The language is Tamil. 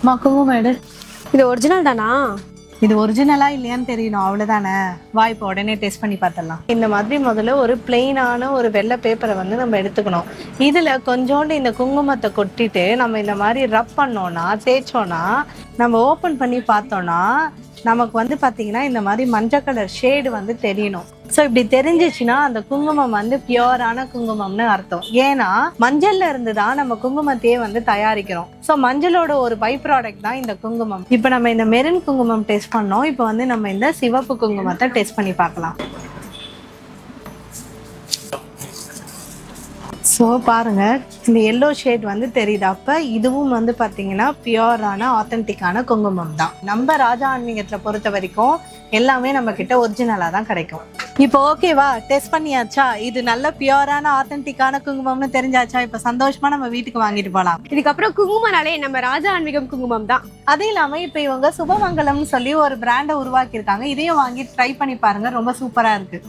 அம்மா குங்குமம் எடு. இது ஒரிஜினல் தானா? இது ஒரிஜினலா இல்லையான்னு தெரியணும், அவ்வளவுதானே. வா இப்போ உடனே டெஸ்ட் பண்ணி பார்த்துடலாம். இந்த மாதிரி முதல்ல ஒரு பிளெயினான ஒரு வெள்ளை பேப்பரை வந்து நம்ம எடுத்துக்கணும். இதுல கொஞ்சோண்டு இந்த குங்குமத்தை கொட்டிட்டு நம்ம இந்த மாதிரி ரப் பண்ணோம்னா, தேய்ச்சோம்னா, நம்ம ஓப்பன் பண்ணி பார்த்தோம்னா நமக்கு வந்து பாத்தீங்கன்னா இந்த மாதிரி மஞ்சள் கலர் ஷேடு வந்து தெரியணும். ஸோ இப்படி தெரிஞ்சிச்சுன்னா அந்த குங்குமம் வந்து பியூரான குங்குமம்னு அர்த்தம். ஏன்னா மஞ்சள்ல இருந்து தான் நம்ம குங்குமத்தையே வந்து தயாரிக்கிறோம். ஸோ மஞ்சளோட ஒரு பை ப்ராடக்ட் தான் இந்த குங்குமம். இப்போ நம்ம இந்த மெரூன் குங்குமம் டெஸ்ட் பண்ணோம். இப்போ வந்து நம்ம இந்த சிவப்பு குங்குமத்தை டெஸ்ட் பண்ணி பார்க்கலாம். ஸோ பாருங்க, இந்த எல்லோ ஷேட் வந்து தெரியுது. அப்போ இதுவும் வந்து பார்த்தீங்கன்னா பியூரான ஆத்தென்டிக்கான குங்குமம் தான். நம்ம ராஜா ஆன்மீகத்தில் பொறுத்த வரைக்கும் எல்லாமே நம்ம கிட்ட ஒரிஜினலாக தான் கிடைக்கும். இப்போ ஓகேவா, டெஸ்ட் பண்ணியாச்சா? இது நல்ல பியூரான ஆத்தென்டிக்கான குங்குமம்னு தெரிஞ்சாச்சா? இப்போ சந்தோஷமா நம்ம வீட்டுக்கு வாங்கிட்டு போகலாம். இதுக்கப்புறம் குங்குமனாலே நம்ம ராஜா ஆன்மீகம் குங்குமம் தான். அது இல்லாமல் இப்போ இவங்க சுபமங்கலம்னு சொல்லி ஒரு பிராண்டை உருவாக்கியிருக்காங்க. இதையும் வாங்கி ட்ரை பண்ணி பாருங்க, ரொம்ப சூப்பராக இருக்கு.